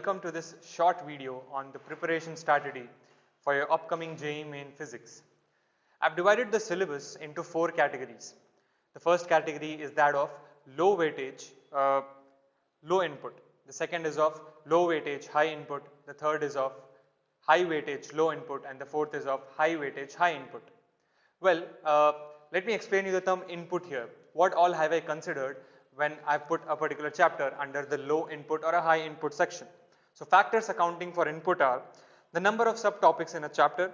welcome to this short video on the preparation strategy for your upcoming JEE Main Physics. I've divided the syllabus into 4 categories. The first category is that of low weightage, low input. The second is of low weightage, high input. The third is of high weightage, low input, and the fourth is of high weightage, high input. Well, let me explain you the term input here. What all have I considered when I put a particular chapter under the low input or a high input section? So factors accounting for input are the number of subtopics in a chapter,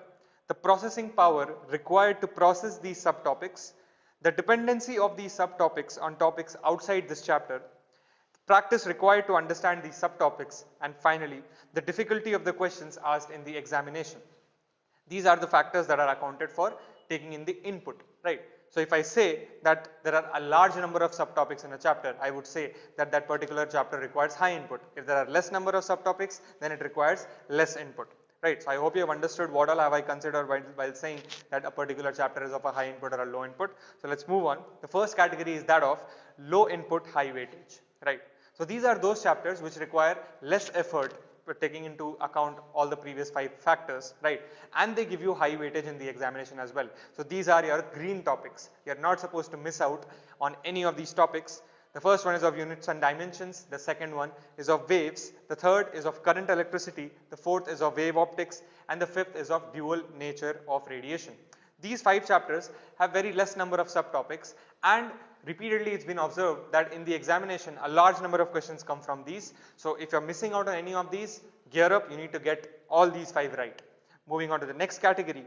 the processing power required to process these subtopics, the dependency of these subtopics on topics outside this chapter, practice required to understand these subtopics, and finally the difficulty of the questions asked in the examination. These are the factors that are accounted for taking in the input, right? So if I say that there are a large number of subtopics in a chapter, I would say that that particular chapter requires high input. If there are less number of subtopics, then it requires less input, right? So I hope you have understood what all have I considered while saying that a particular chapter is of a high input or a low input. So let's move on. The first category is that of low input, high weightage, right? So these are those chapters which require less effort taking into account all the previous 5 factors, right? And they give you high weightage in the examination as well. So these are your green topics. You are not supposed to miss out on any of these topics. The first one is of units and dimensions. The second one is of waves. The third is of current electricity. The fourth is of wave optics. And the fifth is of dual nature of radiation. These 5 chapters have very less number of subtopics, and repeatedly it's been observed that in the examination a large number of questions come from these. So if you're missing out on any of these, gear up, you need to get all these 5 right. Moving on to the next category.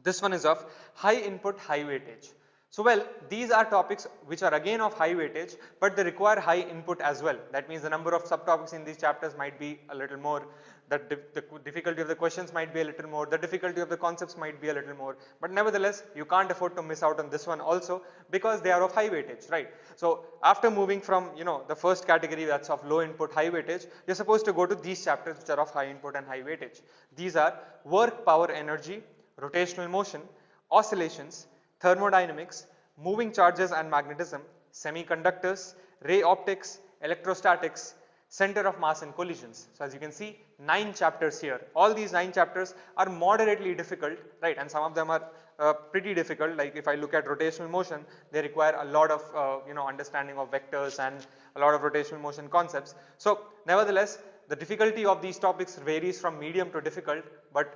This one is of high input, high weightage. So well, these are topics which are again of high weightage, but they require high input as well. That means the number of subtopics in these chapters might be a little more, the difficulty of the questions might be a little more, the difficulty of the concepts might be a little more, but nevertheless you can't afford to miss out on this one also because they are of high weightage, right? So after moving from the first category, that's of low input, high weightage, you're supposed to go to these chapters which are of high input and high weightage. These are work, power, energy, rotational motion, oscillations, thermodynamics, moving charges and magnetism, semiconductors, ray optics, electrostatics, center of mass and collisions. So as you can see, 9 chapters here. All these 9 chapters are moderately difficult, right? And some of them are pretty difficult. Like if I look at rotational motion, they require a lot of understanding of vectors and a lot of rotational motion concepts. So nevertheless, the difficulty of these topics varies from medium to difficult, but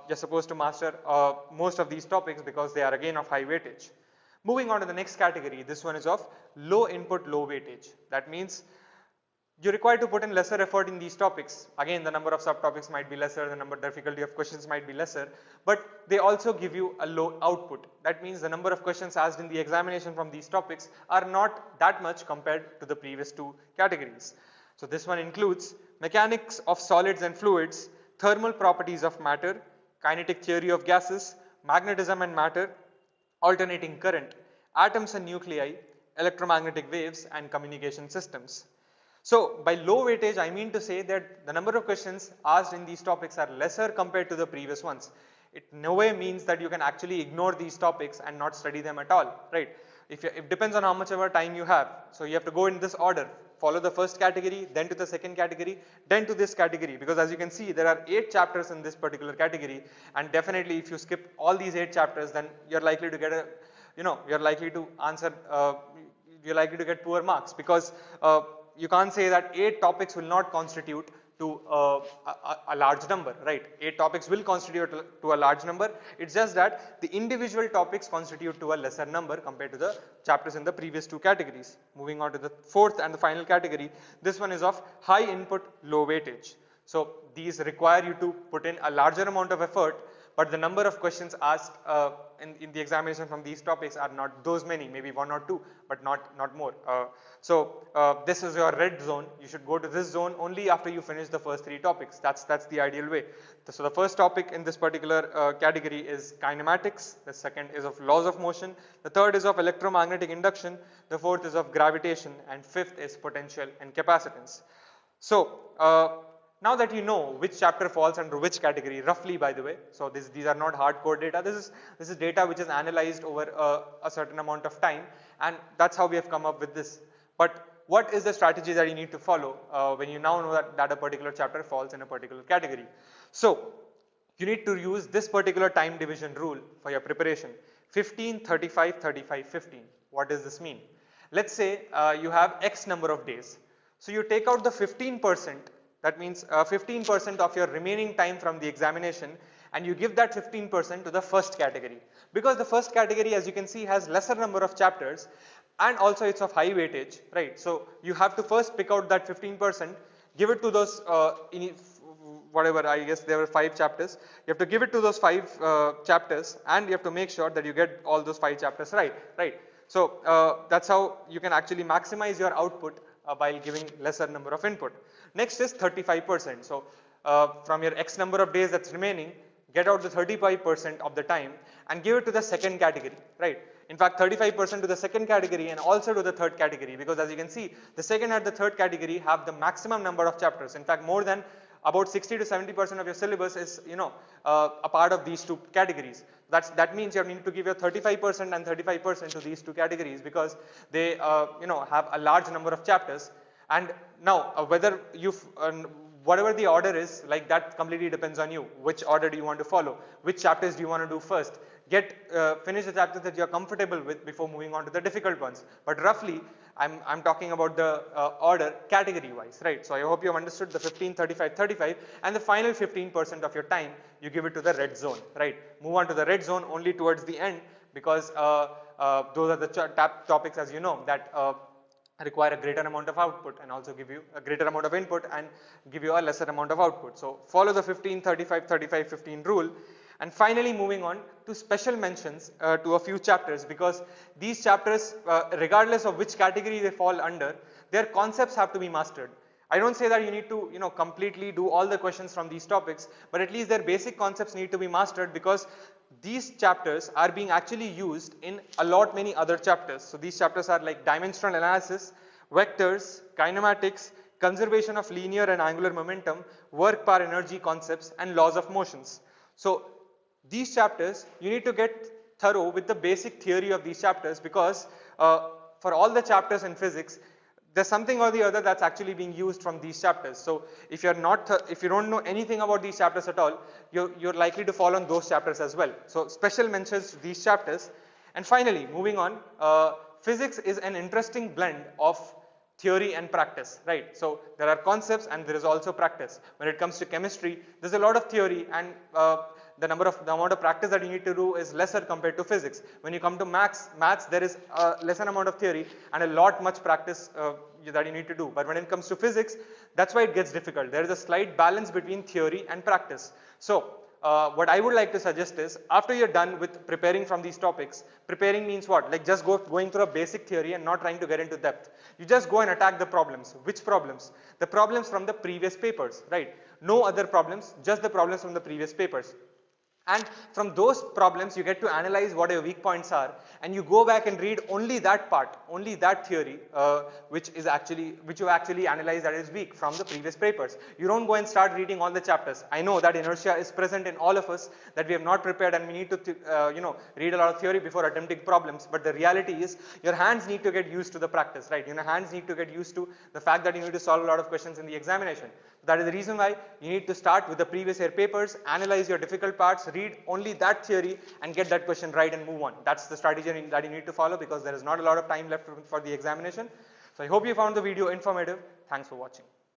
you're supposed to master most of these topics because they are again of high weightage. Moving on to the next category, this one is of low input, low weightage. That means you're required to put in lesser effort in these topics. Again, the number of subtopics might be lesser, the difficulty of questions might be lesser, but they also give you a low output. That means the number of questions asked in the examination from these topics are not that much compared to the previous 2 categories. So this one includes mechanics of solids and fluids, thermal properties of matter, kinetic theory of gases, magnetism and matter, alternating current, atoms and nuclei, electromagnetic waves, and communication systems. So by low weightage, I mean to say that the number of questions asked in these topics are lesser compared to the previous ones. It no way means that you can actually ignore these topics and not study them at all, right? It depends on how much ever time you have. So you have to go in this order. Follow the first category, then to the second category, then to this category, because as you can see there are 8 chapters in this particular category, and definitely if you skip all these 8 chapters, then you're likely to get you're likely to answer, you're likely to get poor marks, because you can't say that 8 topics will not constitute to a large number, right? 8 topics will constitute to a large number. It's just that the individual topics constitute to a lesser number compared to the chapters in the previous 2 categories. Moving on to the fourth and the final category, this one is of high input, low weightage. So these require you to put in a larger amount of effort, but the number of questions asked in the examination from these topics are not those many, maybe 1 or 2, but not more. This is your red zone. You should go to this zone only after you finish the first 3 topics. That's the ideal way. So the first topic in this particular category is kinematics. The second is of laws of motion. The third is of electromagnetic induction. The fourth is of gravitation, and fifth is potential and capacitance. So now that you know which chapter falls under which category, roughly by the way, so these are not hardcore data, this is data which is analyzed over a certain amount of time, and that's how we have come up with this. But what is the strategy that you need to follow when you now know that a particular chapter falls in a particular category. So you need to use this particular time division rule for your preparation. 15, 35, 35, 15. What does this mean? Let's say you have X number of days. So you take out the 15%, that means 15% of your remaining time from the examination, and you give that 15% to the first category. Because the first category, as you can see, has lesser number of chapters and also it's of high weightage, right? So you have to first pick out that 15%, give it to those whatever, I guess there were 5 chapters. You have to give it to those 5 chapters, and you have to make sure that you get all those 5 chapters right. So that's how you can actually maximize your output by giving lesser number of input. Next is 35%. So from your X number of days that's remaining, get out the 35% of the time and give it to the second category, right? In fact, 35% to the second category and also to the third category, because as you can see, the second and the third category have the maximum number of chapters. In fact, more than about 60 to 70% of your syllabus is, a part of these 2 categories. That means you need to give your 35% and 35% to these 2 categories, because they, have a large number of chapters. And now, whether you, whatever the order is, like that completely depends on you. Which order do you want to follow? Which chapters do you want to do first? Finish the chapters that you are comfortable with before moving on to the difficult ones. But roughly, I'm talking about the order category wise, right? So I hope you have understood the 15, 35, 35, and the final 15% of your time, you give it to the red zone, right? Move on to the red zone only towards the end, because those are the topics, as you know, that require a greater amount of output and also give you a greater amount of input and give you a lesser amount of output. So follow the 15, 35, 35, 15 rule. And finally, moving on to special mentions to a few chapters, because these chapters, regardless of which category they fall under, their concepts have to be mastered. I don't say that you need to, completely do all the questions from these topics, but at least their basic concepts need to be mastered, because these chapters are being actually used in a lot many other chapters. So these chapters are like dimensional analysis, vectors, kinematics, conservation of linear and angular momentum, work per energy concepts, and laws of motions. So these chapters, you need to get thorough with the basic theory of these chapters, because for all the chapters in physics, there's something or the other that's actually being used from these chapters. So if you're not, if you don't know anything about these chapters at all, you're likely to fall on those chapters as well. So special mentions to these chapters. And finally, moving on, physics is an interesting blend of theory and practice, right? So there are concepts and there is also practice. When it comes to chemistry, there's a lot of theory, and the amount of practice that you need to do is lesser compared to physics. When you come to maths, there is a lesser amount of theory and a lot much practice that you need to do. But when it comes to physics, that's why it gets difficult. There is a slight balance between theory and practice. So what I would like to suggest is, after you're done with preparing from these topics, preparing means what? Like just going through a basic theory and not trying to get into depth. You just go and attack the problems. Which problems? The problems from the previous papers, right? No other problems, just the problems from the previous papers. And from those problems, you get to analyze what your weak points are, and you go back and read only that part, only that theory, which you actually analyze that is weak from the previous papers. You don't go and start reading all the chapters. I know that inertia is present in all of us, that we have not prepared and we need to, read a lot of theory before attempting problems. But the reality is, your hands need to get used to the practice, right? Your hands need to get used to the fact that you need to solve a lot of questions in the examination. That is the reason why you need to start with the previous year papers, analyze your difficult parts, read only that theory and get that question right and move on. That's the strategy that you need to follow, because there is not a lot of time left for the examination. So I hope you found the video informative. Thanks for watching.